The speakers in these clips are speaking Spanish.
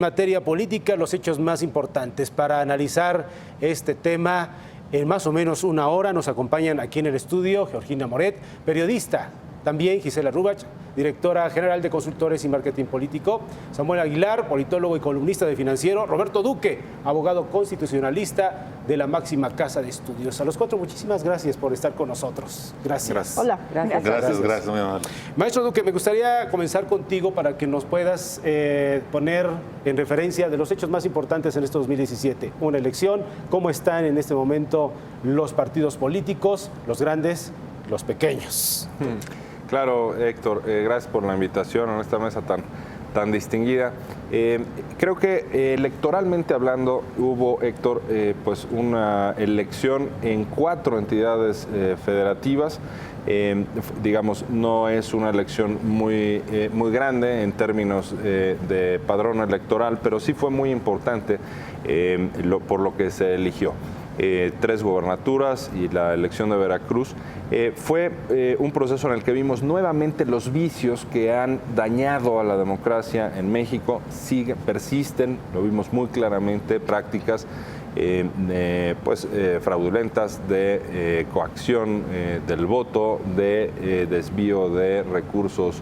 Materia política, los hechos más importantes. Para analizar este tema en más o menos una hora nos acompañan aquí en el estudio Georgina Moret, periodista, también Gisela Rubach, directora general de Consultores y Marketing Político, Samuel Aguilar, politólogo y columnista de Financiero, Roberto Duque, abogado constitucionalista de la máxima casa de estudios. A los cuatro, muchísimas gracias por estar con nosotros. Gracias. Hola, gracias. Gracias, muy amable. Maestro Duque, me gustaría comenzar contigo para que nos puedas poner en referencia de los hechos más importantes en este 2017. Una elección, cómo están en este momento los partidos políticos, los grandes, los pequeños. Claro, Héctor, gracias por la invitación a esta mesa tan distinguida. Creo que electoralmente hablando hubo, Héctor, pues una elección en 4 entidades federativas. Digamos, no es una elección muy grande en términos de padrón electoral, pero sí fue muy importante por lo que se eligió. 3 gobernaturas y la elección de Veracruz. Fue un proceso en el que vimos nuevamente los vicios que han dañado a la democracia en México, persisten, lo vimos muy claramente, prácticas fraudulentas de coacción del voto, de desvío de recursos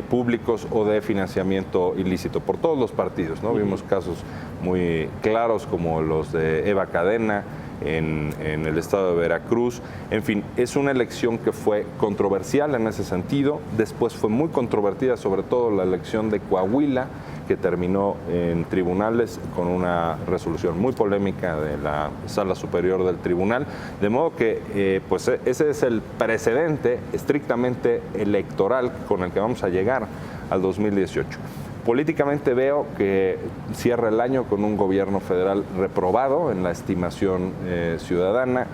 públicos o de financiamiento ilícito por todos los partidos, ¿no? Vimos casos muy claros como los de Eva Cadena en el estado de Veracruz. En fin, es una elección que fue controversial en ese sentido. Después fue muy controvertida, sobre todo la elección de Coahuila, que terminó en tribunales con una resolución muy polémica de la Sala Superior del Tribunal. De modo que ese es el precedente estrictamente electoral con el que vamos a llegar al 2018. Políticamente veo que cierra el año con un gobierno federal reprobado en la estimación ciudadana,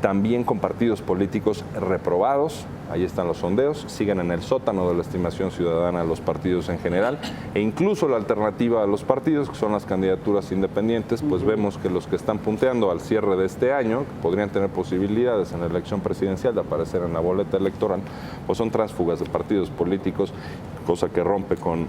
también con partidos políticos reprobados. Ahí están los sondeos, siguen en el sótano de la estimación ciudadana los partidos en general, e incluso la alternativa a los partidos, que son las candidaturas independientes, pues vemos que los que están punteando al cierre de este año, que podrían tener posibilidades en la elección presidencial de aparecer en la boleta electoral, pues son tránsfugas de partidos políticos, cosa que rompe con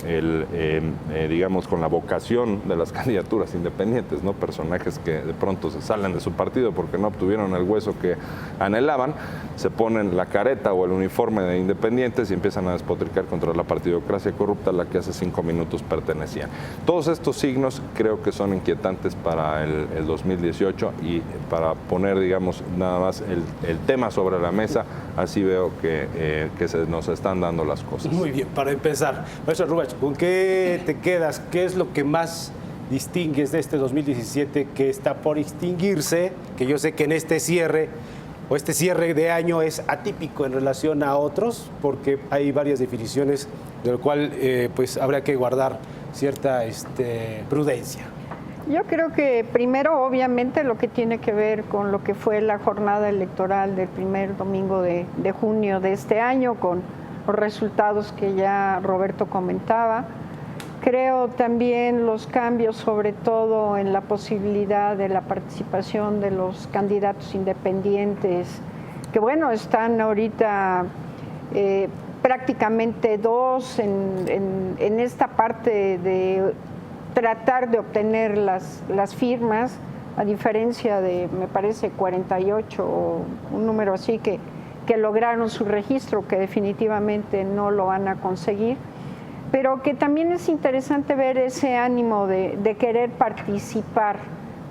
con la vocación de las candidaturas independientes, ¿no? Personajes que de pronto se salen de su partido porque no obtuvieron el hueso que anhelaban, se ponen la careta o el uniforme de independientes y empiezan a despotricar contra la partidocracia corrupta a la que hace 5 minutos pertenecían. Todos estos signos creo que son inquietantes para el 2018 y para poner, digamos, nada más el tema sobre la mesa, así veo que se nos están dando las cosas. Muy bien, para empezar, maestro Rubach, ¿con qué te quedas? ¿Qué es lo que más distingues de este 2017 que está por extinguirse? Que yo sé que en este cierre de año es atípico en relación a otros, porque hay varias definiciones de lo cual pues habrá que guardar cierta prudencia. Yo creo que primero, obviamente, lo que tiene que ver con lo que fue la jornada electoral del primer domingo de junio de este año, con los resultados que ya Roberto comentaba. Creo también los cambios, sobre todo en la posibilidad de la participación de los candidatos independientes, que bueno, están ahorita prácticamente 2 en esta parte de tratar de obtener las firmas, a diferencia de, me parece, 48 o un número así que lograron su registro, que definitivamente no lo van a conseguir. Pero que también es interesante ver ese ánimo de querer participar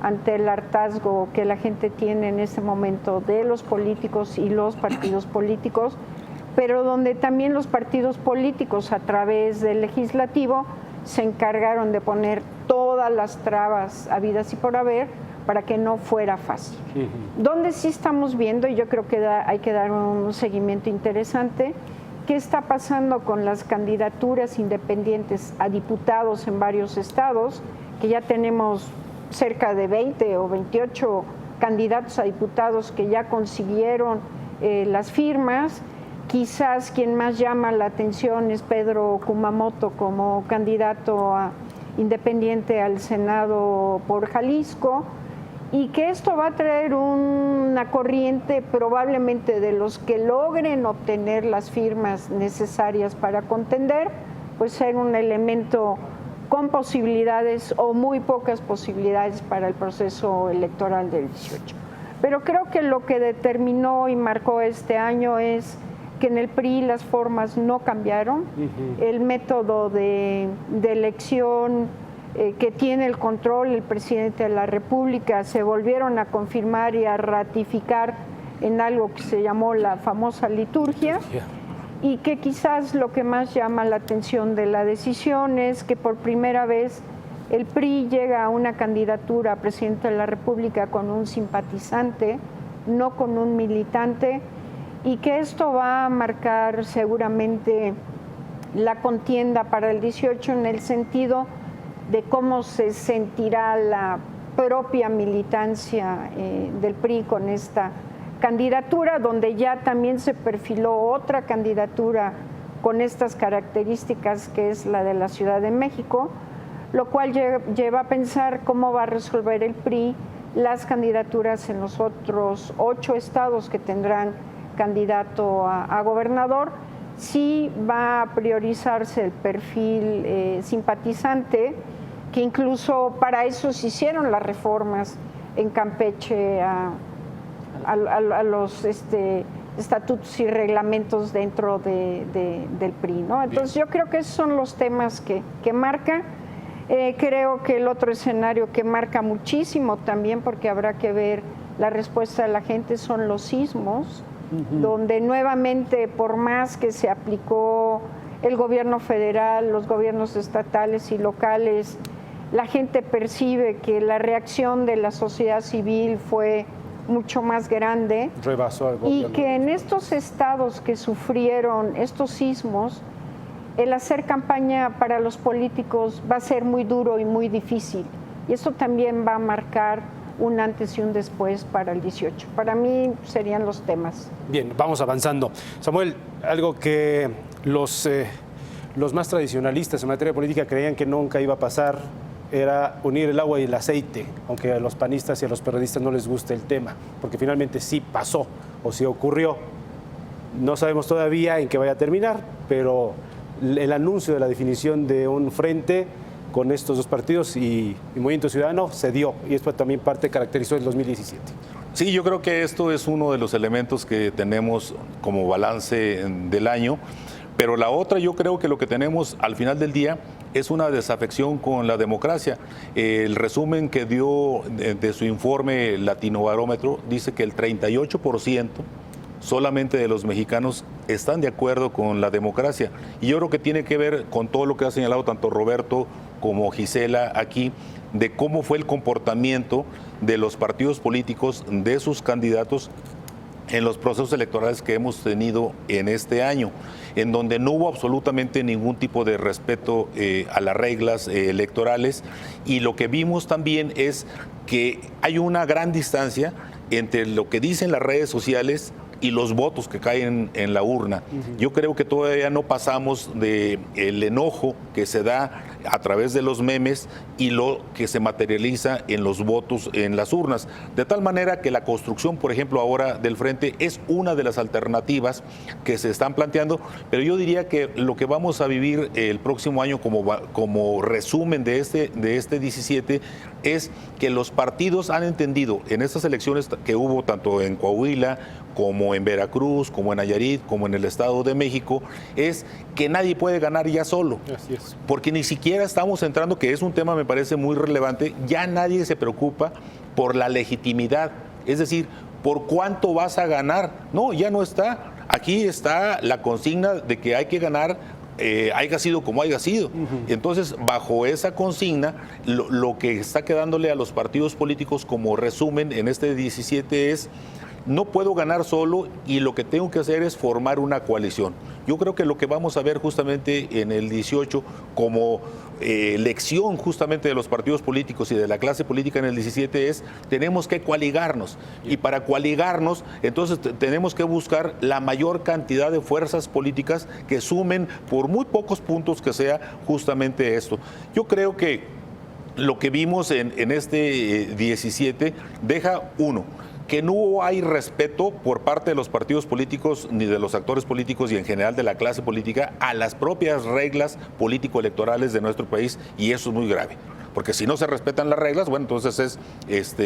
ante el hartazgo que la gente tiene en este momento de los políticos y los partidos políticos, pero donde también los partidos políticos a través del legislativo se encargaron de poner todas las trabas habidas y por haber para que no fuera fácil. Donde sí estamos viendo, y yo creo que hay que dar un seguimiento interesante, ¿qué está pasando con las candidaturas independientes a diputados en varios estados? Que ya tenemos cerca de 20 o 28 candidatos a diputados que ya consiguieron las firmas. Quizás quien más llama la atención es Pedro Kumamoto como candidato independiente al Senado por Jalisco. Y que esto va a traer una corriente probablemente de los que logren obtener las firmas necesarias para contender, pues ser un elemento con posibilidades o muy pocas posibilidades para el proceso electoral del 18. Pero creo que lo que determinó y marcó este año es que en el PRI las formas no cambiaron, el método de elección que tiene el control el presidente de la República se volvieron a confirmar y a ratificar en algo que se llamó la famosa liturgia, y que quizás lo que más llama la atención de la decisión es que por primera vez el PRI llega a una candidatura a presidente de la República con un simpatizante, no con un militante, y que esto va a marcar seguramente la contienda para el 18 en el sentido de cómo se sentirá la propia militancia del PRI con esta candidatura, donde ya también se perfiló otra candidatura con estas características, que es la de la Ciudad de México, lo cual lleva a pensar cómo va a resolver el PRI las candidaturas en los otros 8 estados que tendrán candidato a gobernador. Sí va a priorizarse el perfil simpatizante, que incluso para eso se hicieron las reformas en Campeche a los estatutos y reglamentos dentro del PRI, ¿no? Entonces yo creo que esos son los temas que marcan. Creo que el otro escenario que marca muchísimo también, porque habrá que ver la respuesta de la gente, son los sismos, donde nuevamente, por más que se aplicó el gobierno federal, los gobiernos estatales y locales, la gente percibe que la reacción de la sociedad civil fue mucho más grande, rebasó al gobierno, y que en estos estados que sufrieron estos sismos, el hacer campaña para los políticos va a ser muy duro y muy difícil, y eso también va a marcar un antes y un después para el 18. Para mí serían los temas. Bien, vamos avanzando. Samuel, algo que los más tradicionalistas en materia política creían que nunca iba a pasar era unir el agua y el aceite, aunque a los panistas y a los periodistas no les guste el tema, porque finalmente sí pasó o sí ocurrió. No sabemos todavía en qué vaya a terminar, pero el anuncio de la definición de un frente con estos dos partidos y Movimiento Ciudadano se dio, y esto también parte caracterizó el 2017. Sí, yo creo que esto es uno de los elementos que tenemos como balance del año, pero la otra, yo creo que lo que tenemos al final del día es una desafección con la democracia. El resumen que dio de su informe Latinobarómetro dice que el 38% solamente de los mexicanos están de acuerdo con la democracia. Y yo creo que tiene que ver con todo lo que ha señalado tanto Roberto como Gisela aquí, de cómo fue el comportamiento de los partidos políticos, de sus candidatos en los procesos electorales que hemos tenido en este año, en donde no hubo absolutamente ningún tipo de respeto a las reglas electorales, y lo que vimos también es que hay una gran distancia entre lo que dicen las redes sociales y los votos que caen en la urna. Yo creo que todavía no pasamos del enojo que se da a través de los memes y lo que se materializa en los votos en las urnas. De tal manera que la construcción, por ejemplo, ahora del frente es una de las alternativas que se están planteando, pero yo diría que lo que vamos a vivir el próximo año como resumen de este 17 es que los partidos han entendido en estas elecciones que hubo tanto en Coahuila como en Veracruz, como en Nayarit, como en el Estado de México, es que nadie puede ganar ya solo. Así es. Porque ni siquiera estamos entrando, que es un tema me parece muy relevante, ya nadie se preocupa por la legitimidad, es decir, por cuánto vas a ganar. No, ya no está. Aquí está la consigna de que hay que ganar, haya sido como haya sido. Entonces, bajo esa consigna, lo que está quedándole a los partidos políticos como resumen en este 17 es: no puedo ganar solo y lo que tengo que hacer es formar una coalición. Yo creo que lo que vamos a ver justamente en el 18 como lección justamente de los partidos políticos y de la clase política en el 17 es: tenemos que coaligarnos, y para coaligarnos entonces tenemos que buscar la mayor cantidad de fuerzas políticas que sumen por muy pocos puntos que sea justamente esto. Yo creo que lo que vimos en este 17 deja uno, que no hay respeto por parte de los partidos políticos ni de los actores políticos y en general de la clase política a las propias reglas político-electorales de nuestro país, y eso es muy grave. Porque si no se respetan las reglas, bueno, entonces es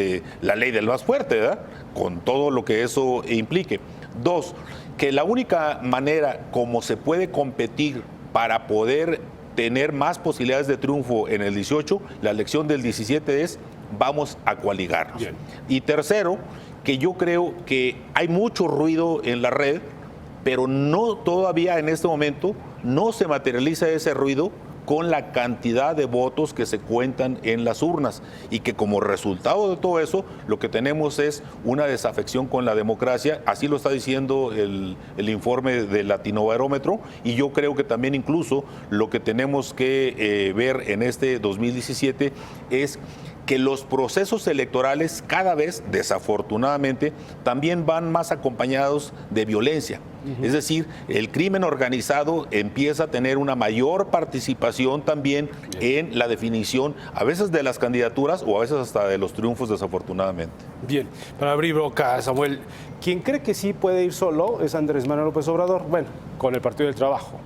la ley del más fuerte, ¿verdad? Con todo lo que eso implique. 2, que la única manera como se puede competir para poder tener más posibilidades de triunfo en el 18, la elección del 17 es vamos a coaligarnos. Bien. Y tercero, que yo creo que hay mucho ruido en la red, pero no todavía en este momento no se materializa ese ruido con la cantidad de votos que se cuentan en las urnas, y que como resultado de todo eso lo que tenemos es una desafección con la democracia. Así lo está diciendo el informe del Latinobarómetro, y yo creo que también incluso lo que tenemos que ver en este 2017 es que los procesos electorales cada vez, desafortunadamente, también van más acompañados de violencia. Es decir, el crimen organizado empieza a tener una mayor participación también en la definición, a veces de las candidaturas o a veces hasta de los triunfos, desafortunadamente. Bien, para abrir boca, Samuel, quien cree que sí puede ir solo es Andrés Manuel López Obrador, bueno, con el Partido del Trabajo,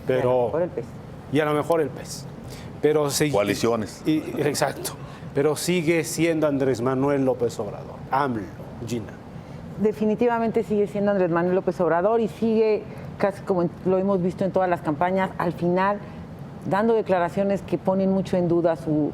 pero y a lo mejor el PES. Pero coaliciones. Exacto. Pero sigue siendo Andrés Manuel López Obrador. AMLO, Gina. Definitivamente sigue siendo Andrés Manuel López Obrador, y sigue, casi como lo hemos visto en todas las campañas, al final dando declaraciones que ponen mucho en duda su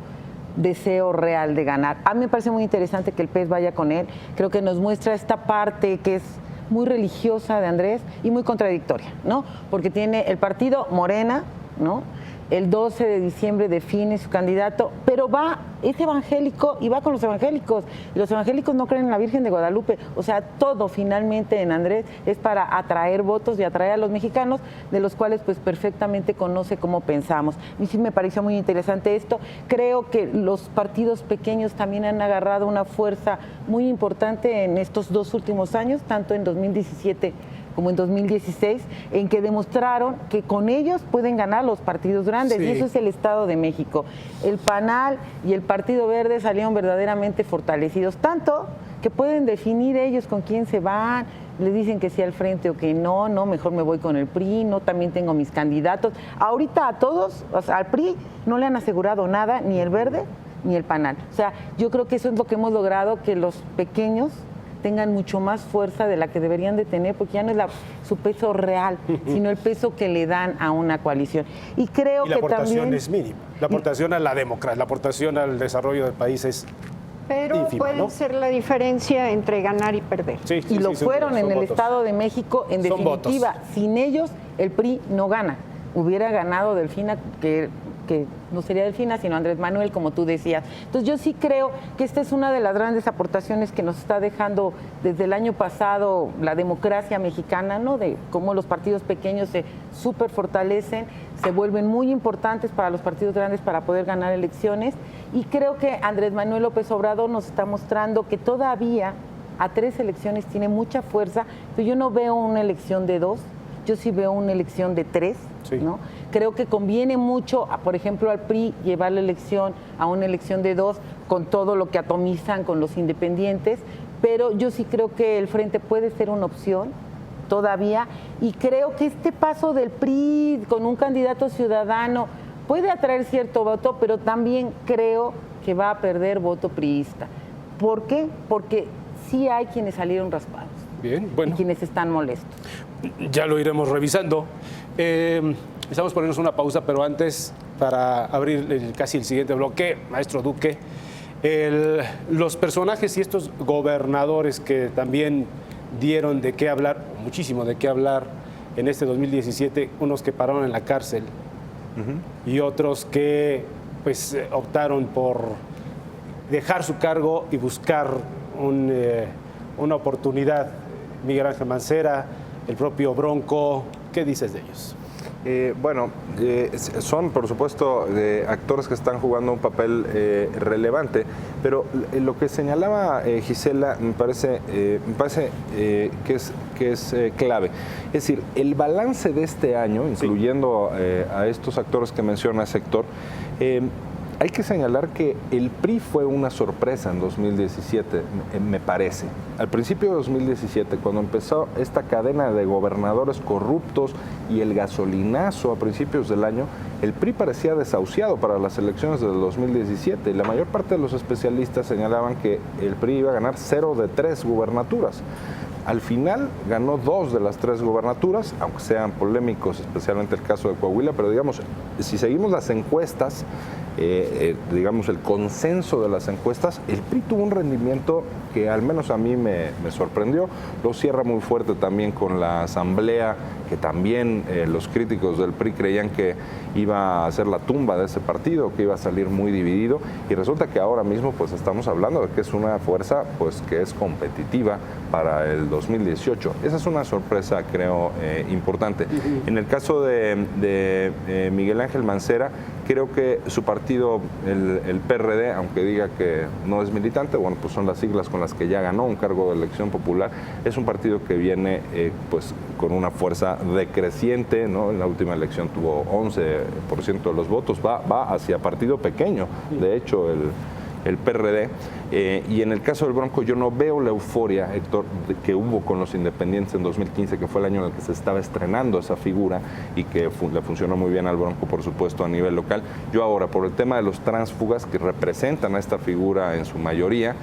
deseo real de ganar. A mí me parece muy interesante que el PES vaya con él. Creo que nos muestra esta parte que es muy religiosa de Andrés y muy contradictoria, ¿no? Porque tiene el partido Morena, ¿no? El 12 de diciembre define su candidato, pero es evangélico y va con los evangélicos. Y los evangélicos no creen en la Virgen de Guadalupe. O sea, todo finalmente en Andrés es para atraer votos y atraer a los mexicanos, de los cuales pues perfectamente conoce cómo pensamos. A mí sí me pareció muy interesante esto. Creo que los partidos pequeños también han agarrado una fuerza muy importante en estos 2 últimos años, tanto en 2017 como en 2016, en que demostraron que con ellos pueden ganar los partidos grandes, sí. Y eso es el Estado de México. El PANAL y el Partido Verde salieron verdaderamente fortalecidos, tanto que pueden definir ellos con quién se van, le dicen que sí al frente o que no, mejor me voy con el PRI, no, también tengo mis candidatos. Ahorita a todos, o sea, al PRI no le han asegurado nada, ni el Verde ni el PANAL. O sea, yo creo que eso es lo que hemos logrado, que los pequeños tengan mucho más fuerza de la que deberían de tener, porque ya no es su peso real, sino el peso que le dan a una coalición. Y creo que la aportación también es mínima, la aportación a la democracia, la aportación al desarrollo del país es pero ínfima, puede ¿no? ser la diferencia entre ganar y perder. Sí, y lo fueron en el votos. Estado de México, en definitiva. Sin ellos, el PRI no gana. Hubiera ganado Delfina, que no sería Delfina, sino Andrés Manuel, como tú decías. Entonces yo sí creo que esta es una de las grandes aportaciones que nos está dejando desde el año pasado la democracia mexicana, ¿no? De cómo los partidos pequeños se súper fortalecen, se vuelven muy importantes para los partidos grandes para poder ganar elecciones. Y creo que Andrés Manuel López Obrador nos está mostrando que todavía a 3 elecciones tiene mucha fuerza, pero yo no veo una elección de 2. Yo sí veo una elección de 3, sí. ¿No? Creo que conviene mucho, por ejemplo, al PRI llevar la elección a una elección de 2 con todo lo que atomizan con los independientes, pero yo sí creo que el Frente puede ser una opción todavía, y creo que este paso del PRI con un candidato ciudadano puede atraer cierto voto, pero también creo que va a perder voto priista. ¿Por qué? Porque sí hay quienes salieron raspados. Bien, bueno. Y quienes están molestos. Ya lo iremos revisando. Estamos poniendo una pausa, pero antes, para abrir casi el siguiente bloque, maestro Duque, los personajes y estos gobernadores que también dieron de qué hablar, muchísimo de qué hablar en este 2017, unos que pararon en la cárcel y otros que pues optaron por dejar su cargo y buscar una oportunidad. Miguel Ángel Mancera, el propio Bronco, ¿qué dices de ellos? Son por supuesto actores que están jugando un papel relevante, pero lo que señalaba Gisela me parece que es clave. Es decir, el balance de este año, incluyendo a estos actores que menciona Héctor, Hay que señalar que el PRI fue una sorpresa en 2017, me parece. Al principio de 2017, cuando empezó esta cadena de gobernadores corruptos y el gasolinazo a principios del año, el PRI parecía desahuciado para las elecciones del 2017 y la mayor parte de los especialistas señalaban que el PRI iba a ganar 0 de 3 gubernaturas. Al final ganó 2 de las 3 gubernaturas, aunque sean polémicos, especialmente el caso de Coahuila, pero digamos, si seguimos las encuestas, digamos el consenso de las encuestas, el PRI tuvo un rendimiento que al menos a mí me sorprendió. Lo cierra muy fuerte también con la asamblea, que también los críticos del PRI creían que iba a ser la tumba de ese partido, que iba a salir muy dividido, y resulta que ahora mismo pues estamos hablando de que es una fuerza pues que es competitiva para el 2018. Esa es una sorpresa, creo, importante. En el caso de Miguel Ángel Mancera, creo que su partido, el PRD, aunque diga que no es militante, bueno, pues son las siglas con las que ya ganó un cargo de elección popular, es un partido que viene pues con una fuerza decreciente, ¿no? En la última elección tuvo 11% de los votos, va hacia partido pequeño, de hecho, el PRD, y en el caso del Bronco yo no veo la euforia, Héctor, que hubo con los independientes en 2015, que fue el año en el que se estaba estrenando esa figura y que le funcionó muy bien al Bronco, por supuesto, a nivel local. Yo ahora, por el tema de los tránsfugas que representan a esta figura en su mayoría,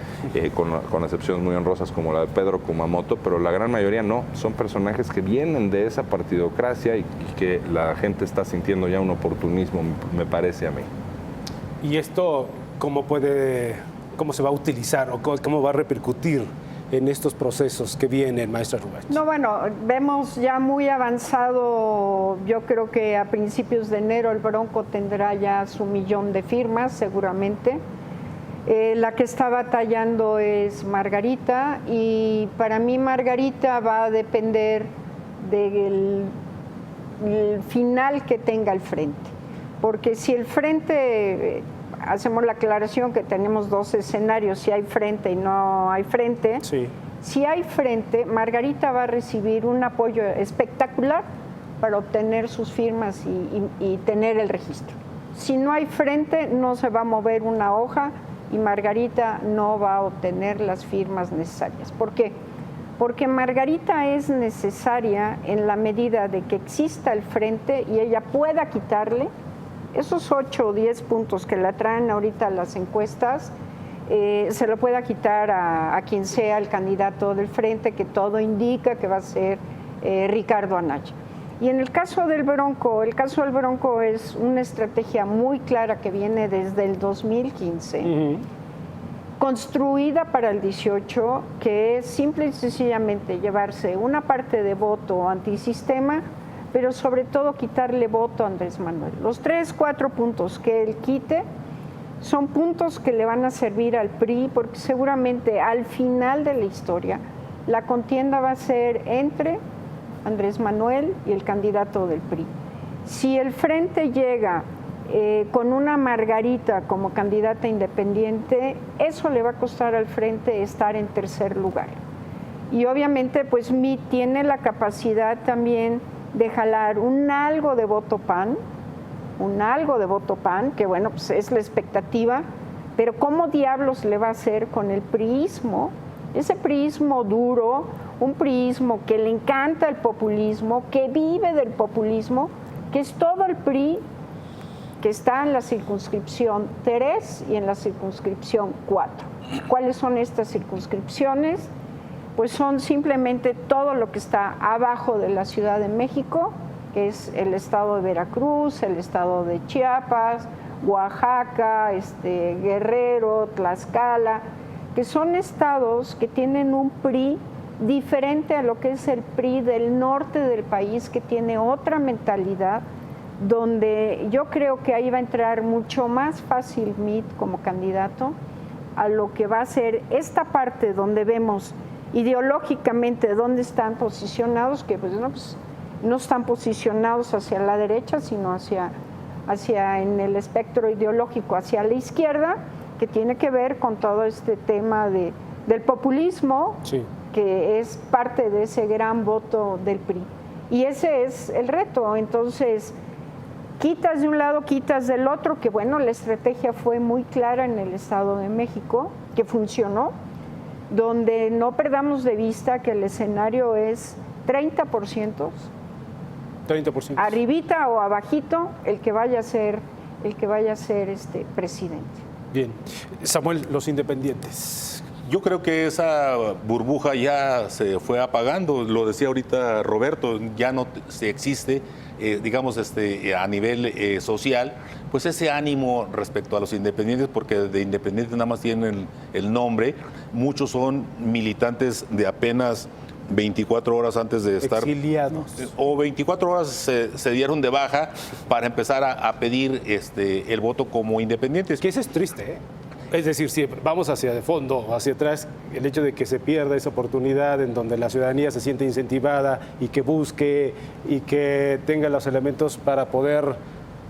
con excepciones muy honrosas como la de Pedro Kumamoto, pero la gran mayoría no, son personajes que vienen de esa partidocracia y que la gente está sintiendo ya un oportunismo, me parece a mí. ¿Y esto cómo se va a utilizar o cómo va a repercutir en estos procesos que vienen, maestra Rubach? No, bueno, vemos ya muy avanzado, yo creo que a principios de enero el Bronco tendrá ya su 1,000,000 de firmas seguramente. La que está batallando es Margarita, y para mí Margarita va a depender del final que tenga el frente, porque si el frente... Hacemos la aclaración que tenemos 2 escenarios, si hay frente y no hay frente. Sí. Si hay frente, Margarita va a recibir un apoyo espectacular para obtener sus firmas y tener el registro. Si no hay frente, no se va a mover una hoja y Margarita no va a obtener las firmas necesarias. ¿Por qué? Porque Margarita es necesaria en la medida de que exista el frente y ella pueda quitarle esos 8 o 10 puntos que la traen ahorita las encuestas, se lo pueda quitar a quien sea el candidato del frente, que todo indica que va a ser Ricardo Anaya. Y en el caso del Bronco, es una estrategia muy clara que viene desde el 2015, construida para el 18, que es simple y sencillamente llevarse una parte de voto antisistema, pero sobre todo quitarle voto a Andrés Manuel. Los 3, 4 puntos que él quite son puntos que le van a servir al PRI, porque seguramente al final de la historia la contienda va a ser entre Andrés Manuel y el candidato del PRI. Si el frente llega con una Margarita como candidata independiente, eso le va a costar al frente estar en tercer lugar. Y obviamente pues MIT tiene la capacidad también de jalar un algo de voto PAN, que bueno, pues es la expectativa, pero ¿cómo diablos le va a hacer con el priismo? Ese priismo duro, un priismo que le encanta el populismo, que vive del populismo, que es todo el PRI que está en la circunscripción 3 y en la circunscripción 4. ¿Cuáles son estas circunscripciones? Pues son simplemente todo lo que está abajo de la Ciudad de México, que es el estado de Veracruz, el estado de Chiapas, Oaxaca, Guerrero, Tlaxcala, que son estados que tienen un PRI diferente a lo que es el PRI del norte del país, que tiene otra mentalidad, donde yo creo que ahí va a entrar mucho más fácil MIT como candidato a lo que va a ser esta parte donde vemos ideológicamente dónde están posicionados, que pues no están posicionados hacia la derecha, sino hacia en el espectro ideológico, hacia la izquierda, que tiene que ver con todo este tema del populismo, sí, que es parte de ese gran voto del PRI. Y ese es el reto. Entonces, quitas de un lado, quitas del otro, que bueno, la estrategia fue muy clara en el Estado de México, que funcionó, donde no perdamos de vista que el escenario es 30%, 30%. arribita o abajito, el que vaya a ser presidente. Bien. Samuel, los independientes. Yo creo que esa burbuja ya se fue apagando, lo decía ahorita Roberto, ya no se existe, digamos, a nivel social, pues ese ánimo respecto a los independientes, porque de independientes nada más tienen el nombre, muchos son militantes de apenas 24 horas antes de estar exiliados. O 24 horas se dieron de baja para empezar a pedir el voto como independientes. Que eso es triste, ¿eh? Es decir, si vamos hacia de fondo o hacia atrás, el hecho de que se pierda esa oportunidad en donde la ciudadanía se siente incentivada y que busque y que tenga los elementos para poder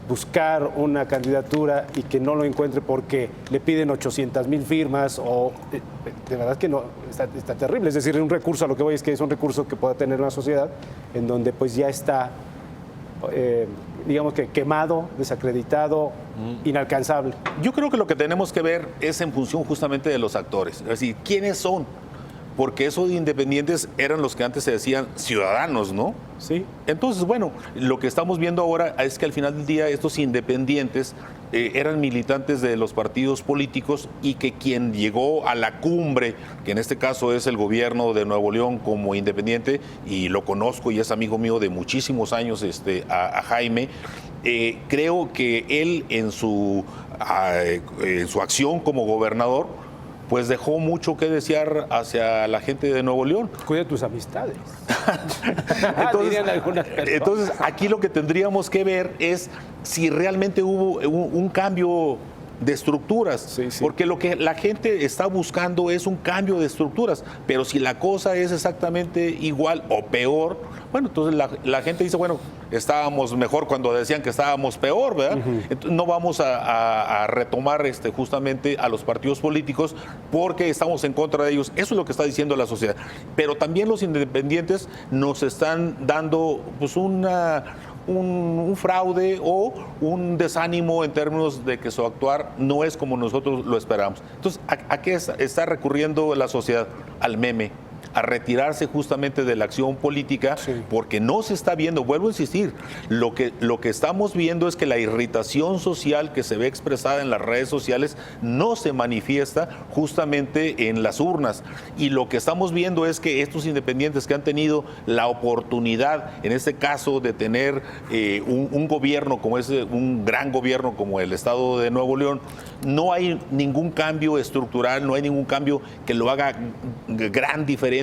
buscar una candidatura y que no lo encuentre porque le piden 800,000 firmas o de verdad que no, está terrible. Es decir, un recurso, a lo que voy es que es un recurso que pueda tener una sociedad en donde pues ya está, digamos que quemado, desacreditado, inalcanzable. Yo creo que lo que tenemos que ver es en función justamente de los actores, es decir, ¿quiénes son? Porque esos independientes eran los que antes se decían ciudadanos, ¿no? Sí. Entonces, bueno, lo que estamos viendo ahora es que al final del día estos independientes eran militantes de los partidos políticos y que quien llegó a la cumbre, que en este caso es el gobierno de Nuevo León como independiente, y lo conozco y es amigo mío de muchísimos años, a Jaime, creo que él en su acción como gobernador, pues dejó mucho que desear hacia la gente de Nuevo León. Cuida tus amistades. Entonces, aquí lo que tendríamos que ver es si realmente hubo un cambio de estructuras, sí. Porque lo que la gente está buscando es un cambio de estructuras, pero si la cosa es exactamente igual o peor, bueno, entonces la gente dice, bueno, estábamos mejor cuando decían que estábamos peor, ¿verdad? Entonces, no vamos a retomar justamente a los partidos políticos porque estamos en contra de ellos. Eso es lo que está diciendo la sociedad. Pero también los independientes nos están dando pues un fraude o un desánimo en términos de que su actuar no es como nosotros lo esperamos. Entonces, ¿a qué está recurriendo la sociedad? Al meme, a retirarse justamente de la acción política, porque no se está viendo, vuelvo a insistir, lo que estamos viendo es que la irritación social que se ve expresada en las redes sociales no se manifiesta justamente en las urnas, y lo que estamos viendo es que estos independientes que han tenido la oportunidad, en este caso, de tener un gobierno como un gran gobierno como el Estado de Nuevo León, no hay ningún cambio estructural, no hay ningún cambio que lo haga gran diferencia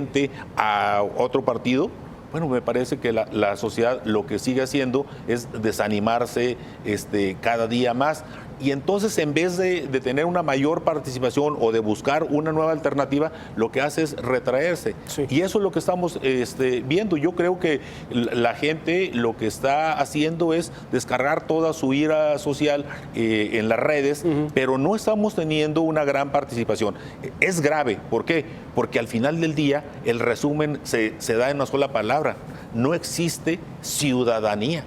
a otro partido. Bueno, me parece que la sociedad lo que sigue haciendo es desanimarse cada día más. Y entonces, en vez de tener una mayor participación o de buscar una nueva alternativa, lo que hace es retraerse. Sí. Y eso es lo que estamos viendo. Yo creo que la gente lo que está haciendo es descargar toda su ira social en las redes, pero no estamos teniendo una gran participación. Es grave. ¿Por qué? Porque al final del día el resumen se da en una sola palabra. No existe ciudadanía.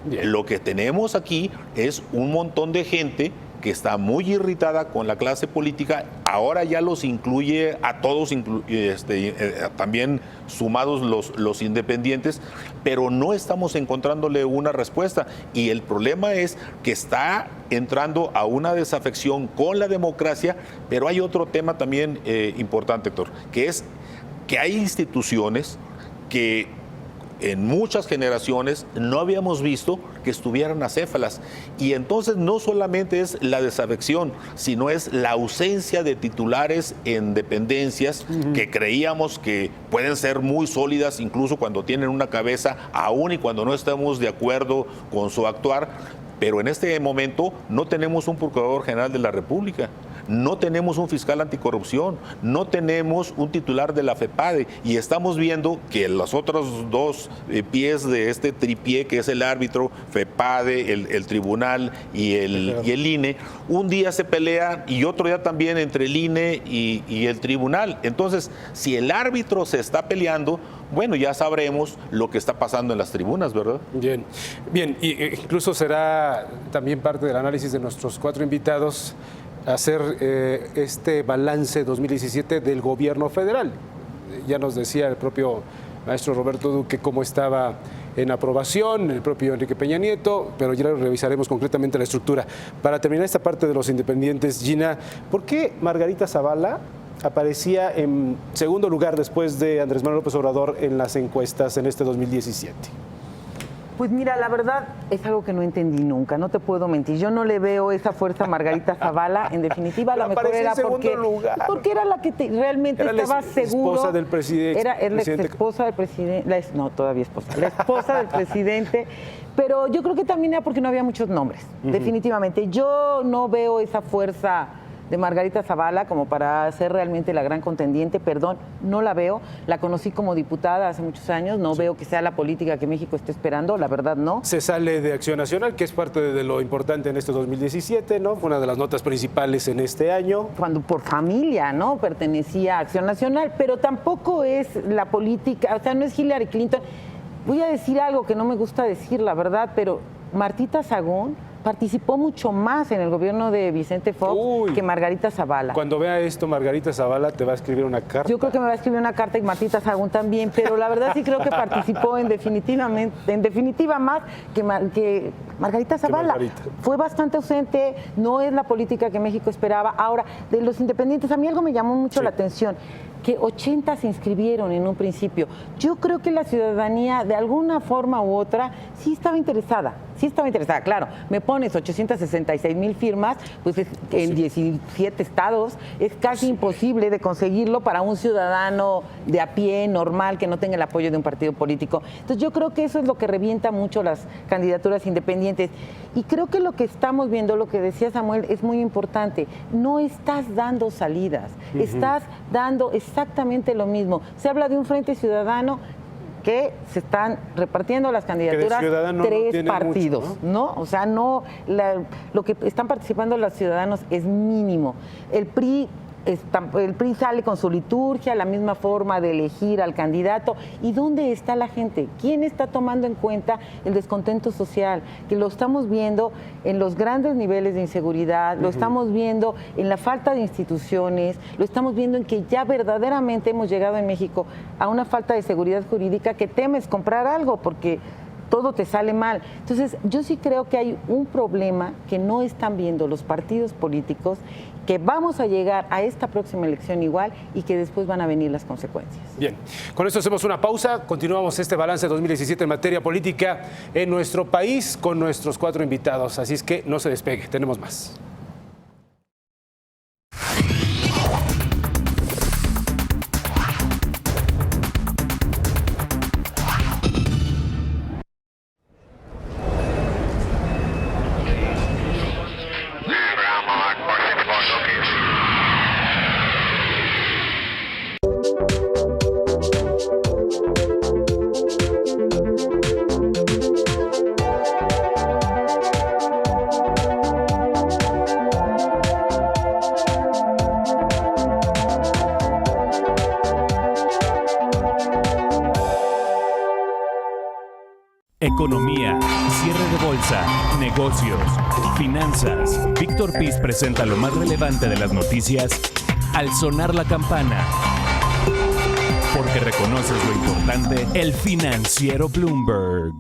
Bien. Lo que tenemos aquí es un montón de gente que está muy irritada con la clase política, ahora ya los incluye a todos, también sumados los independientes, pero no estamos encontrándole una respuesta. Y el problema es que está entrando a una desafección con la democracia, pero hay otro tema también importante, Héctor, que es que hay instituciones que en muchas generaciones no habíamos visto que estuvieran acéfalas. Y entonces no solamente es la desafección, sino es la ausencia de titulares en dependencias que creíamos que pueden ser muy sólidas, incluso cuando tienen una cabeza, aún y cuando no estamos de acuerdo con su actuar. Pero en este momento no tenemos un Procurador General de la República, no tenemos un fiscal anticorrupción, no tenemos un titular de la FEPADE y estamos viendo que los otros dos pies de este tripié, que es el árbitro, FEPADE, el tribunal y el INE, un día se pelean y otro día también entre el INE y el tribunal. Entonces, si el árbitro se está peleando, bueno, ya sabremos lo que está pasando en las tribunas, ¿verdad? Bien, bien, y incluso será también parte del análisis de nuestros 4 invitados hacer este balance 2017 del gobierno federal. Ya nos decía el propio maestro Roberto Duque cómo estaba en aprobación, el propio Enrique Peña Nieto, pero ya revisaremos concretamente la estructura. Para terminar esta parte de los independientes, Gina, ¿por qué Margarita Zavala aparecía en segundo lugar después de Andrés Manuel López Obrador en las encuestas en este 2017? Pues mira, la verdad es algo que no entendí nunca, no te puedo mentir. Yo no le veo esa fuerza a Margarita Zavala. En definitiva, a lo mejor era porque era la que realmente era estaba seguro. La esposa del presidente. Era la ex esposa del presidente. No, todavía esposa. La esposa del presidente. Pero yo creo que también era porque no había muchos nombres. Definitivamente. Yo no veo esa fuerza de Margarita Zavala como para ser realmente la gran contendiente, perdón, no la veo. La conocí como diputada hace muchos años, no veo que sea la política que México esté esperando, la verdad no. Se sale de Acción Nacional, que es parte de lo importante en este 2017, ¿no? Fue una de las notas principales en este año. Cuando por familia, ¿no? Pertenecía a Acción Nacional, pero tampoco es la política, o sea, no es Hillary Clinton. Voy a decir algo que no me gusta decir, la verdad, pero Martita Sagún participó mucho más en el gobierno de Vicente Fox que Margarita Zavala. Cuando vea esto, Margarita Zavala te va a escribir una carta. Yo creo que me va a escribir una carta y Martita Sagún también, pero la verdad sí creo que participó en definitiva más que Margarita Zavala. Fue bastante ausente, no es la política que México esperaba. Ahora, de los independientes, a mí algo me llamó mucho la atención, que 80 se inscribieron en un principio. Yo creo que la ciudadanía, de alguna forma u otra, sí estaba interesada, claro. Me pones 866,000 firmas, pues en 17 estados, es casi imposible de conseguirlo para un ciudadano de a pie, normal, que no tenga el apoyo de un partido político. Entonces yo creo que eso es lo que revienta mucho las candidaturas independientes. Y creo que lo que estamos viendo, lo que decía Samuel, es muy importante. No estás dando salidas, estás dando exactamente lo mismo. Se habla de un frente ciudadano que se están repartiendo las candidaturas 3 partidos, mucho, ¿no? O sea, lo que están participando los ciudadanos es mínimo. El PRI sale con su liturgia, la misma forma de elegir al candidato. ¿Y dónde está la gente? ¿Quién está tomando en cuenta el descontento social? Que lo estamos viendo en los grandes niveles de inseguridad, lo estamos viendo en la falta de instituciones, lo estamos viendo en que ya verdaderamente hemos llegado en México a una falta de seguridad jurídica que temes comprar algo porque todo te sale mal. Entonces, yo sí creo que hay un problema que no están viendo los partidos políticos, que vamos a llegar a esta próxima elección igual y que después van a venir las consecuencias. Bien, con esto hacemos una pausa, continuamos este balance 2017 en materia política en nuestro país con nuestros 4 invitados, así es que no se despegue, tenemos más. Economía, cierre de bolsa, negocios, finanzas. Víctor Piz presenta lo más relevante de las noticias al sonar la campana. Porque reconoces lo importante, el financiero Bloomberg.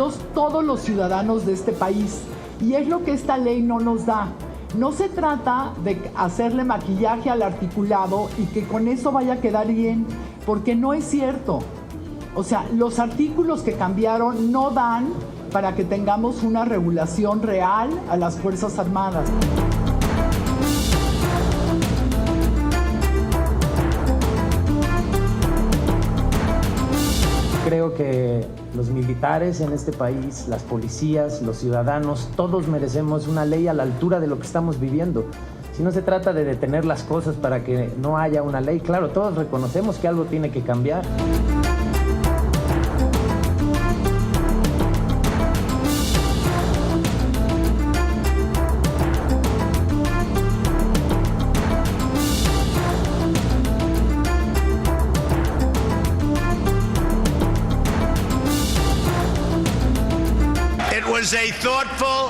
protegidos todos los ciudadanos de este país. Y es lo que esta ley no nos da. No se trata de hacerle maquillaje al articulado y que con eso vaya a quedar bien, porque no es cierto. O sea, los artículos que cambiaron no dan para que tengamos una regulación real a las Fuerzas Armadas. Creo que los militares en este país, las policías, los ciudadanos, todos merecemos una ley a la altura de lo que estamos viviendo. Si no se trata de detener las cosas para que no haya una ley, claro, todos reconocemos que algo tiene que cambiar. Was a thoughtful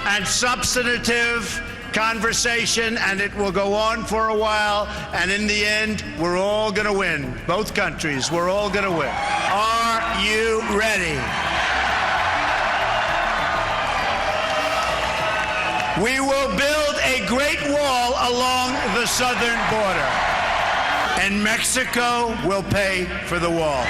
and substantive conversation, and it will go on for a while, and in the end, we're all going to win. Both countries, we're all going to win. Are you ready? We will build a great wall along the southern border, and Mexico will pay for the wall.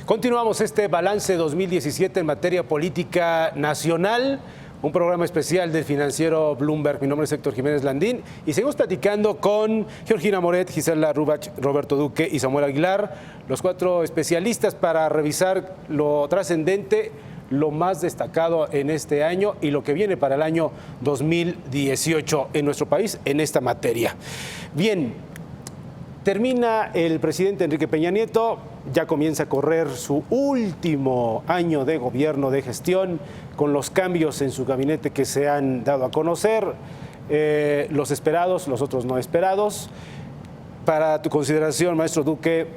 Continuamos este balance 2017 en materia política nacional, un programa especial del financiero Bloomberg. Mi nombre es Héctor Jiménez Landín y seguimos platicando con Georgina Moret, Gisela Rubach, Roberto Duque y Samuel Aguilar, los 4 especialistas para revisar lo trascendente, lo más destacado en este año y lo que viene para el año 2018 en nuestro país en esta materia. Bien. Termina el presidente Enrique Peña Nieto, ya comienza a correr su último año de gobierno, de gestión, con los cambios en su gabinete que se han dado a conocer, los esperados, los otros no esperados. Para tu consideración, maestro Duque,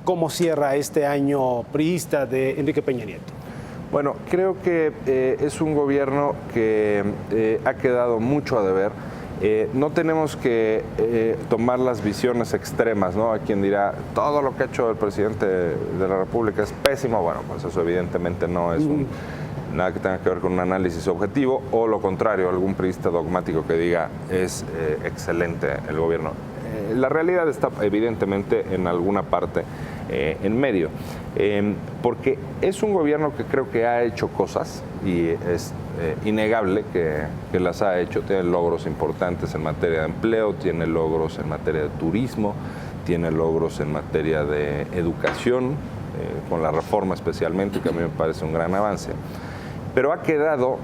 ¿cómo cierra este año priista de Enrique Peña Nieto? Bueno, creo que es un gobierno que ha quedado mucho a deber. No tenemos que tomar las visiones extremas, ¿no? Hay quien dirá, todo lo que ha hecho el presidente de la República es pésimo. Bueno, pues eso evidentemente no es nada que tenga que ver con un análisis objetivo, o lo contrario, algún priista dogmático que diga es excelente el gobierno. La realidad está evidentemente en alguna parte en medio, porque es un gobierno que creo que ha hecho cosas y es innegable que las ha hecho. Tiene logros importantes en materia de empleo, tiene logros en materia de turismo, tiene logros en materia de educación, con la reforma especialmente, que a mí me parece un gran avance. Pero ha quedado,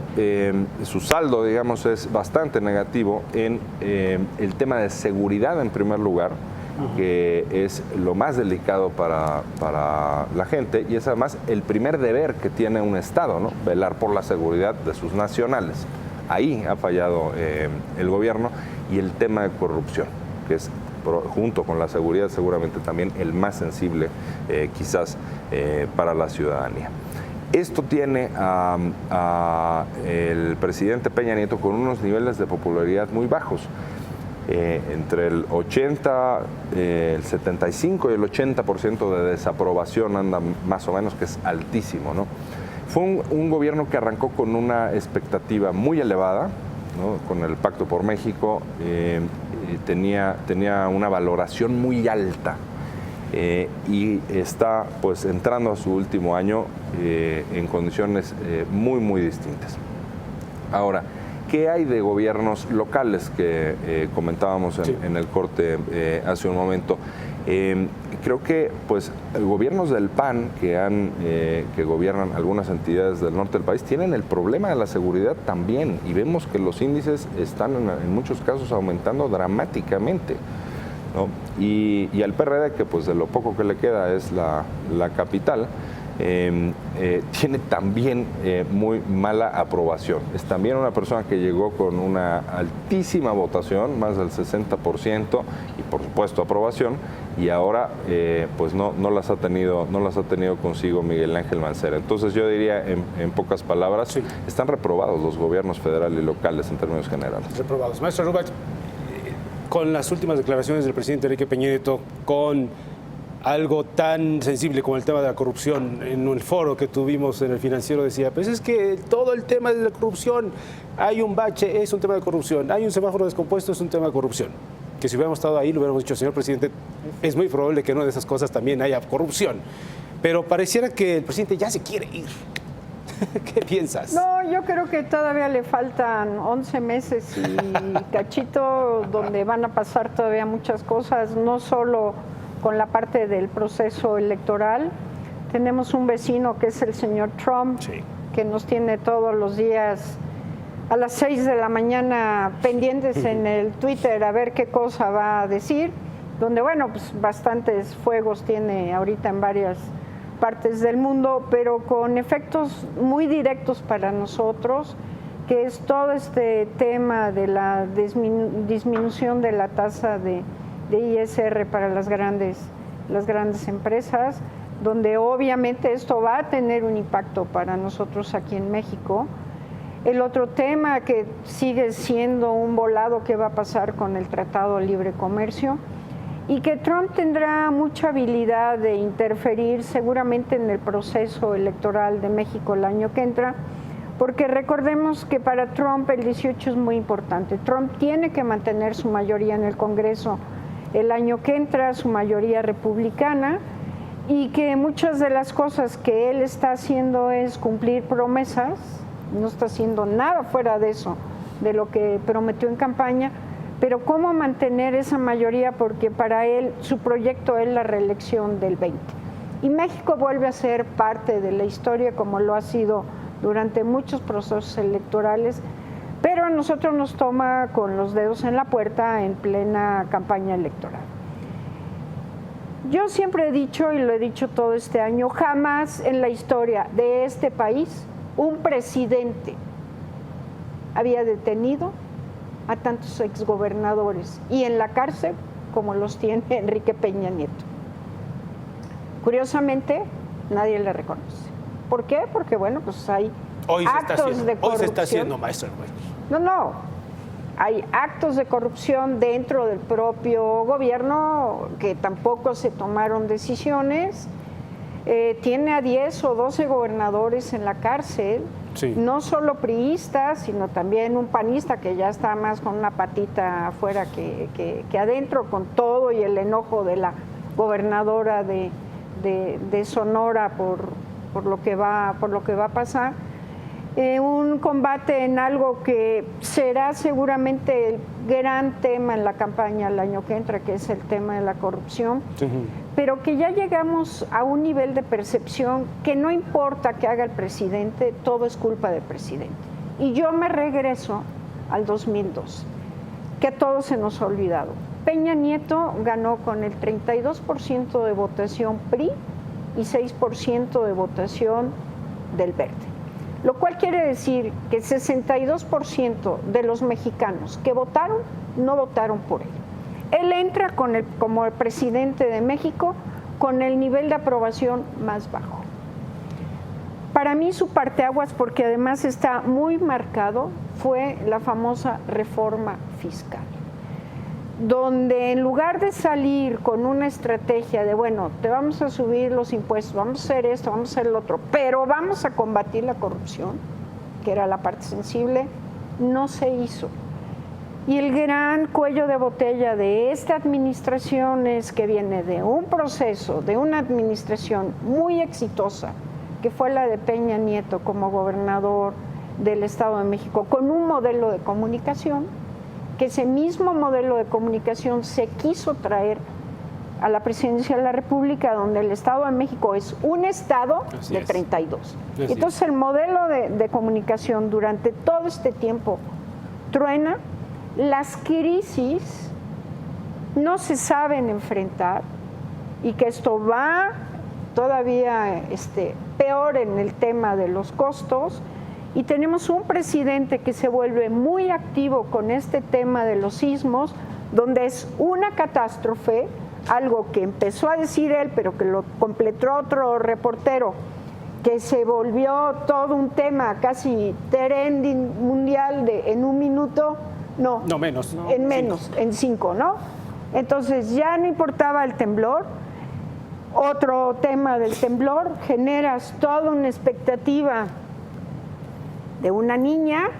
su saldo, digamos, es bastante negativo en el tema de seguridad en primer lugar, que es lo más delicado para la gente y es además el primer deber que tiene un Estado, ¿no? Velar por la seguridad de sus nacionales. Ahí ha fallado el gobierno, y el tema de corrupción, que es junto con la seguridad seguramente también el más sensible quizás para la ciudadanía. Esto tiene el presidente Peña Nieto con unos niveles de popularidad muy bajos. Entre el 80, el 75 y el 80% de desaprobación anda más o menos, que es altísimo, ¿no? Fue un gobierno que arrancó con una expectativa muy elevada, ¿no? Con el Pacto por México, tenía una valoración muy alta, y está pues entrando a su último año en condiciones muy, muy distintas. Ahora, ¿qué hay de gobiernos locales que comentábamos en el corte hace un momento? Creo que pues gobiernos del PAN que gobiernan algunas entidades del norte del país tienen el problema de la seguridad también, y vemos que los índices están en muchos casos aumentando dramáticamente, ¿no? Y al PRD, que pues de lo poco que le queda es la capital, tiene también muy mala aprobación. Es también una persona que llegó con una altísima votación, más del 60%, y por supuesto aprobación, y ahora pues no las ha tenido consigo Miguel Ángel Mancera. Entonces yo diría en pocas palabras, están reprobados los gobiernos federales y locales en términos generales. Reprobados. Maestro Rubach, con las últimas declaraciones del presidente Enrique Peña Nieto, con algo tan sensible como el tema de la corrupción. En el foro que tuvimos en El Financiero decía, pues es que todo el tema de la corrupción, hay un bache, es un tema de corrupción, hay un semáforo descompuesto, es un tema de corrupción. Que si hubiéramos estado ahí, lo hubiéramos dicho, señor presidente, es muy probable que en una de esas cosas también haya corrupción. Pero pareciera que el presidente ya se quiere ir. ¿Qué piensas? No, yo creo que todavía le faltan 11 meses y cachito donde van a pasar todavía muchas cosas, no solo con la parte del proceso electoral. Tenemos un vecino que es el señor Trump, sí, que nos tiene todos los días a las 6 de la mañana pendientes en el Twitter a ver qué cosa va a decir, donde, bueno, pues bastantes fuegos tiene ahorita en varias partes del mundo, pero con efectos muy directos para nosotros, que es todo este tema de la disminución de la tasa de ISR para las grandes empresas, donde obviamente esto va a tener un impacto para nosotros aquí en México. El otro tema que sigue siendo un volado, que va a pasar con el Tratado de Libre Comercio, y que Trump tendrá mucha habilidad de interferir seguramente en el proceso electoral de México el año que entra, porque recordemos que para Trump el 18 es muy importante. Trump tiene que mantener su mayoría en el Congreso el año que entra, su mayoría republicana, y que muchas de las cosas que él está haciendo es cumplir promesas, no está haciendo nada fuera de eso, de lo que prometió en campaña, pero cómo mantener esa mayoría, porque para él su proyecto es la reelección del 20. Y México vuelve a ser parte de la historia como lo ha sido durante muchos procesos electorales, pero a nosotros nos toma con los dedos en la puerta en plena campaña electoral. Yo siempre he dicho, y lo he dicho todo este año, jamás en la historia de este país un presidente había detenido a tantos exgobernadores y en la cárcel como los tiene Enrique Peña Nieto. Curiosamente, nadie le reconoce. ¿Por qué? Porque, bueno, pues hay actos de corrupción. Hoy se está haciendo, maestro. No. Hay actos de corrupción dentro del propio gobierno que tampoco se tomaron decisiones. Tiene a 10 o 12 gobernadores en la cárcel, sí, no solo priistas, sino también un panista que ya está más con una patita afuera que adentro, con todo y el enojo de la gobernadora de Sonora por lo que va a pasar. Un combate en algo que será seguramente el gran tema en la campaña el año que entra, que es el tema de la corrupción, sí, pero que ya llegamos a un nivel de percepción que no importa qué haga el presidente, todo es culpa del presidente. Y yo me regreso al 2002, que a todos se nos ha olvidado. Peña Nieto ganó con el 32% de votación PRI y 6% de votación del Verde. Lo cual quiere decir que el 62% de los mexicanos que votaron, no votaron por él. Él entra como el presidente de México con el nivel de aprobación más bajo. Para mí su parteaguas, porque además está muy marcado, fue la famosa reforma fiscal, donde en lugar de salir con una estrategia de, bueno, te vamos a subir los impuestos, vamos a hacer esto, vamos a hacer lo otro, pero vamos a combatir la corrupción, que era la parte sensible, no se hizo. Y el gran cuello de botella de esta administración es que viene de un proceso, de una administración muy exitosa, que fue la de Peña Nieto como gobernador del Estado de México, con un modelo de comunicación, que ese mismo modelo de comunicación se quiso traer a la presidencia de la República, donde el Estado de México es un estado de 32. Entonces el modelo de comunicación durante todo este tiempo truena, las crisis no se saben enfrentar y que esto va todavía peor en el tema de los costos. Y tenemos un presidente que se vuelve muy activo con este tema de los sismos, donde es una catástrofe, algo que empezó a decir él, pero que lo completó otro reportero, que se volvió todo un tema casi trending mundial en un minuto, en 5, ¿no? Entonces ya no importaba el temblor. Otro tema del temblor, generas toda una expectativa de una niña,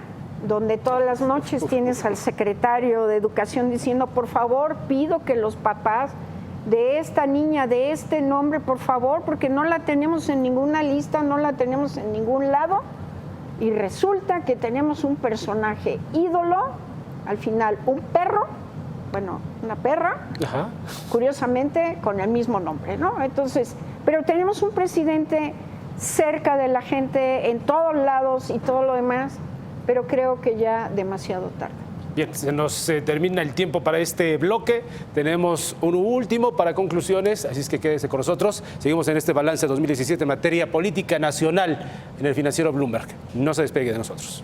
donde todas las noches tienes al secretario de Educación diciendo, por favor, pido que los papás de esta niña, de este nombre, por favor, porque no la tenemos en ninguna lista, no la tenemos en ningún lado, y resulta que tenemos un personaje ídolo, al final un perro, bueno, una perra, ajá, curiosamente con el mismo nombre, ¿no? Entonces, pero tenemos un presidente cerca de la gente en todos lados y todo lo demás, pero creo que ya demasiado tarde. Bien, se nos termina el tiempo para este bloque. Tenemos un último para conclusiones, así es que quédese con nosotros. Seguimos en este balance 2017 en materia política nacional en el financiero Bloomberg. No se despegue de nosotros.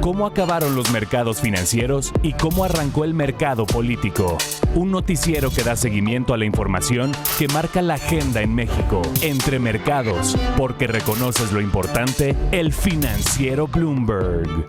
¿Cómo acabaron los mercados financieros y cómo arrancó el mercado político? Un noticiero que da seguimiento a la información que marca la agenda en México. Entre mercados, porque reconoces lo importante, el financiero Bloomberg.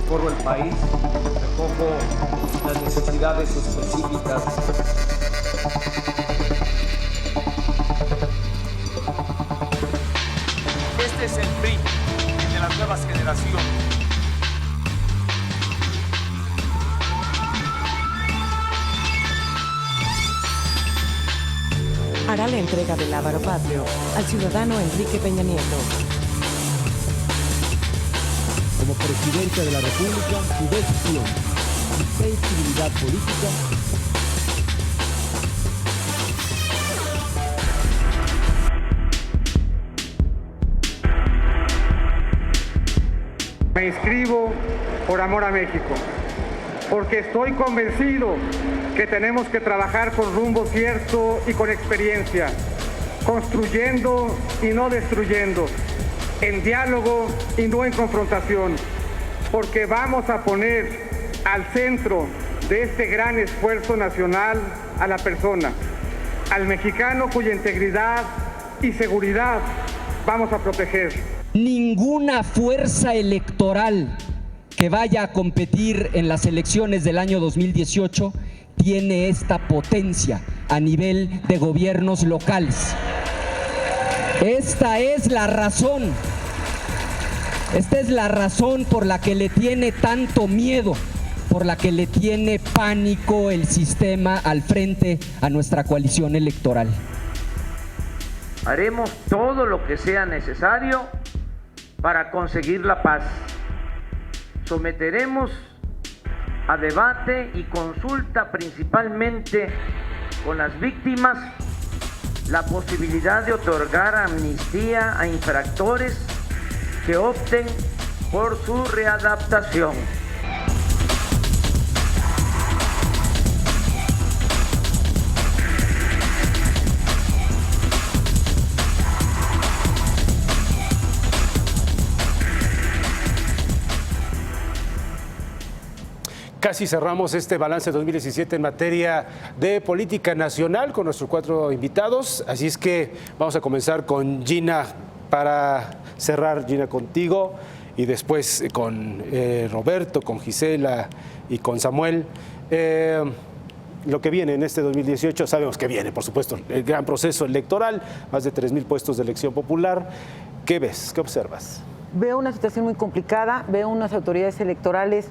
recorro el país, recojo las necesidades específicas. Este es el PRI, el de las nuevas generaciones. Hará la entrega del Lábaro Patrio al ciudadano Enrique Peña Nieto. Como presidente de la República, su decisión y sensibilidad política me inscribo por amor a México, porque estoy convencido que tenemos que trabajar con rumbo cierto y con experiencia, construyendo y no destruyendo, en diálogo y no en confrontación, porque vamos a poner al centro de este gran esfuerzo nacional a la persona, al mexicano cuya integridad y seguridad vamos a proteger. ninguna fuerza electoral que vaya a competir en las elecciones del año 2018 tiene esta potencia a nivel de gobiernos locales. Esta es la razón por la que le tiene tanto miedo, por la que le tiene pánico el sistema al frente a nuestra coalición electoral. Haremos todo lo que sea necesario para conseguir la paz. Someteremos a debate y consulta principalmente con las víctimas la posibilidad de otorgar amnistía a infractores que opten por su readaptación. Casi cerramos este balance 2017 en materia de política nacional con nuestros 4 invitados. Así es que vamos a comenzar con Gina para cerrar, Gina, contigo y después con Roberto, con Gisela y con Samuel. Lo que viene en este 2018, sabemos que viene, por supuesto, el gran proceso electoral, más de 3,000 puestos de elección popular. ¿Qué ves? ¿Qué observas? Veo una situación muy complicada, veo unas autoridades electorales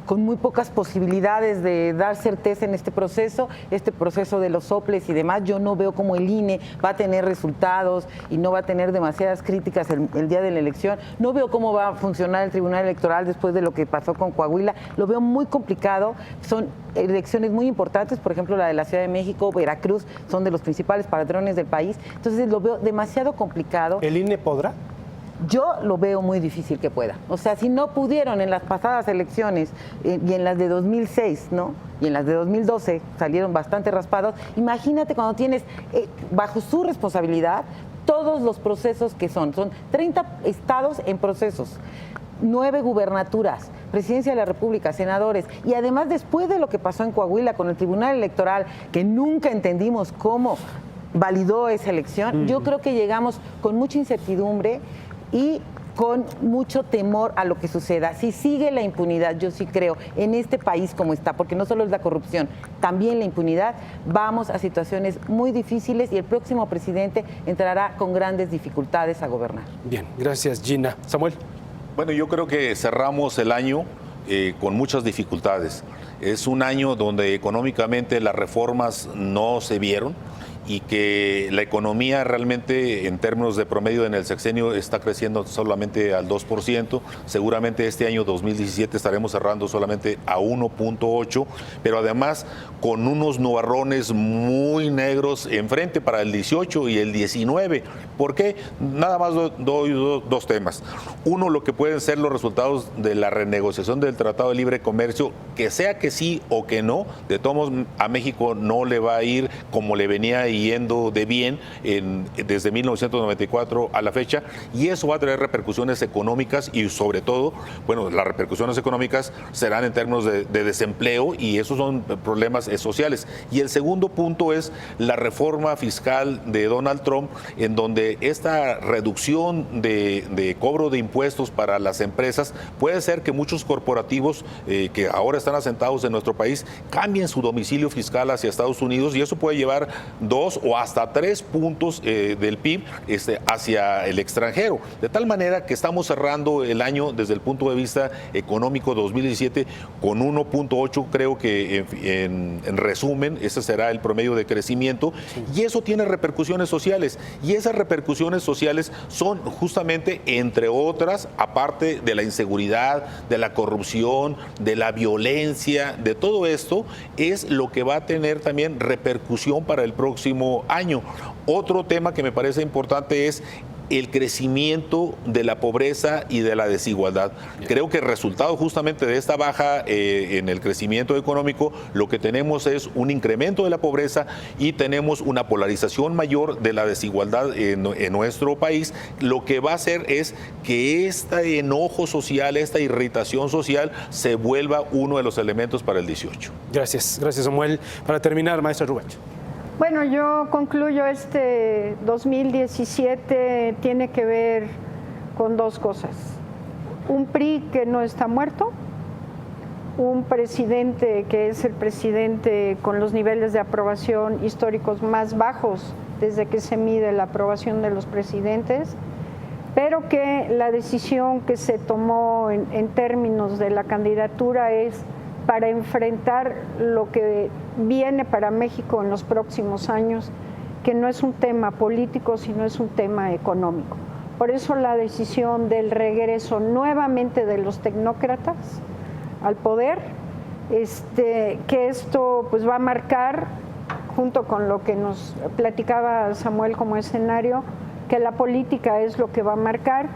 con muy pocas posibilidades de dar certeza en este proceso de los soples y demás. Yo no veo cómo el INE va a tener resultados y no va a tener demasiadas críticas el día de la elección. No veo cómo va a funcionar el Tribunal Electoral después de lo que pasó con Coahuila. Lo veo muy complicado. Son elecciones muy importantes, por ejemplo, la de la Ciudad de México, Veracruz, son de los principales patrones del país. Entonces lo veo demasiado complicado. ¿El INE podrá? Yo lo veo muy difícil que pueda. O sea, si no pudieron en las pasadas elecciones y en las de 2006, ¿no? Y en las de 2012 salieron bastante raspados. Imagínate cuando tienes bajo su responsabilidad todos los procesos que son 30 estados en procesos, 9 gubernaturas, Presidencia de la República, senadores, y además después de lo que pasó en Coahuila con el Tribunal Electoral, que nunca entendimos cómo validó esa elección, yo creo que llegamos con mucha incertidumbre y con mucho temor a lo que suceda. Si sigue la impunidad, yo sí creo, en este país como está, porque no solo es la corrupción, también la impunidad, vamos a situaciones muy difíciles y el próximo presidente entrará con grandes dificultades a gobernar. Bien, gracias, Gina. Samuel. Bueno, yo creo que cerramos el año con muchas dificultades. Es un año donde económicamente las reformas no se vieron y que la economía realmente en términos de promedio en el sexenio está creciendo solamente al 2%. Seguramente este año 2017 estaremos cerrando solamente a 1.8%, pero además con unos nubarrones muy negros enfrente para el 18 y el 19. ¿Por qué? Nada más doy 2 temas. Uno, lo que pueden ser los resultados de la renegociación del Tratado de Libre Comercio, que sea que sí o que no, de todos modos a México no le va a ir como le venía yendo de bien desde 1994 a la fecha, y eso va a traer repercusiones económicas y sobre todo, bueno, las repercusiones económicas serán en términos de desempleo y esos son problemas sociales. Y el segundo punto es la reforma fiscal de Donald Trump, en donde esta reducción de cobro de impuestos para las empresas puede ser que muchos corporativos que ahora están asentados en nuestro país cambien su domicilio fiscal hacia Estados Unidos, y eso puede llevar 2 o hasta 3 puntos del PIB hacia el extranjero. De tal manera que estamos cerrando el año desde el punto de vista económico 2017 con 1.8, creo que en resumen ese será el promedio de crecimiento, y eso tiene repercusiones sociales, y esas repercusiones sociales son justamente, entre otras, aparte de la inseguridad, de la corrupción, de la violencia, de todo esto, es lo que va a tener también repercusión para el próximo año. Otro tema que me parece importante es el crecimiento de la pobreza y de la desigualdad. Creo que el resultado justamente de esta baja en el crecimiento económico, lo que tenemos es un incremento de la pobreza y tenemos una polarización mayor de la desigualdad en nuestro país. Lo que va a hacer es que este enojo social, esta irritación social se vuelva uno de los elementos para el 18. Gracias, gracias, Samuel. Para terminar, maestra Rubach. Bueno, yo concluyo este 2017 tiene que ver con dos cosas. Un PRI que no está muerto, un presidente que es el presidente con los niveles de aprobación históricos más bajos desde que se mide la aprobación de los presidentes, pero que la decisión que se tomó en términos de la candidatura es para enfrentar lo que viene para México en los próximos años, que no es un tema político, sino es un tema económico. Por eso la decisión del regreso nuevamente de los tecnócratas al poder, que esto pues va a marcar, junto con lo que nos platicaba Samuel como escenario, que la política es lo que va a marcar.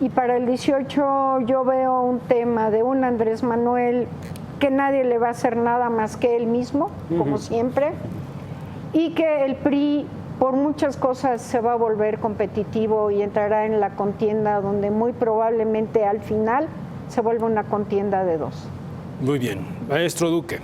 Y para el 18 yo veo un tema de un Andrés Manuel que nadie le va a hacer nada más que él mismo, como siempre, y que el PRI por muchas cosas se va a volver competitivo y entrará en la contienda donde muy probablemente al final se vuelva una contienda de dos. Muy bien. Maestro Duque.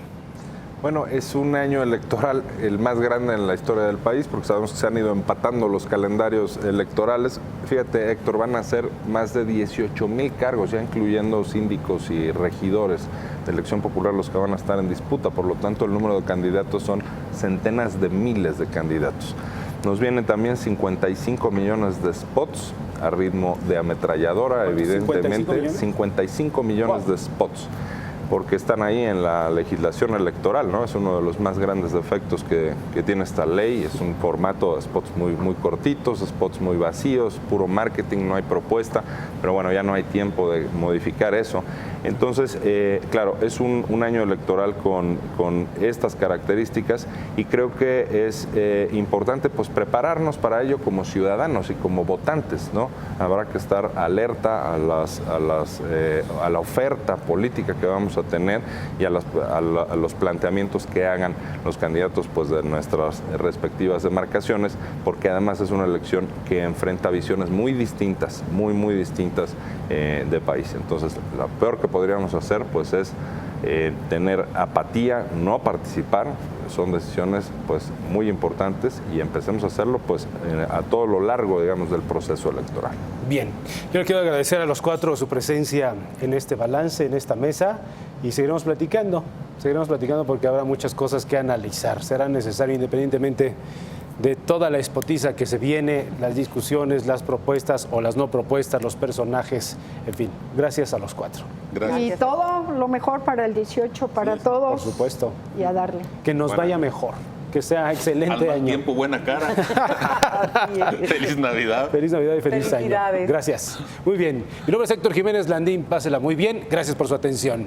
Bueno, es un año electoral el más grande en la historia del país, porque sabemos que se han ido empatando los calendarios electorales. Fíjate, Héctor, van a ser más de 18,000 cargos, ya incluyendo síndicos y regidores de elección popular los que van a estar en disputa. Por lo tanto, el número de candidatos son centenas de miles de candidatos. Nos vienen también 55 millones de spots a ritmo de ametralladora, evidentemente. 55 millones de spots, porque están ahí en la legislación electoral, ¿no? Es uno de los más grandes defectos que tiene esta ley. Es un formato de spots muy cortitos, spots muy vacíos, puro marketing, no hay propuesta, pero bueno, ya no hay tiempo de modificar eso. Entonces, claro, es un año electoral con estas características, y creo que es importante pues prepararnos para ello como ciudadanos y como votantes, ¿no? Habrá que estar alerta a la oferta política que vamos a tener y a los planteamientos que hagan los candidatos pues de nuestras respectivas demarcaciones, porque además es una elección que enfrenta visiones muy distintas, muy distintas de país. Entonces, lo peor que podríamos hacer pues es tener apatía, no participar. Son decisiones pues muy importantes, y empecemos a hacerlo pues a todo lo largo, digamos, del proceso electoral. Bien, yo le quiero agradecer a los cuatro su presencia en este balance, en esta mesa, y seguiremos platicando porque habrá muchas cosas que analizar. Será necesario, independientemente de toda la espotiza que se viene, las discusiones, las propuestas o las no propuestas, los personajes, en fin. Gracias a los cuatro. Gracias. Y todo lo mejor para el 18, para todos. Por supuesto. Y a darle. Que nos vaya mejor, que sea excelente Al año. tiempo, buena cara. Feliz Navidad. Feliz Navidad y feliz año. Gracias. Muy bien. Mi nombre es Héctor Jiménez Landín. Pásela muy bien. Gracias por su atención.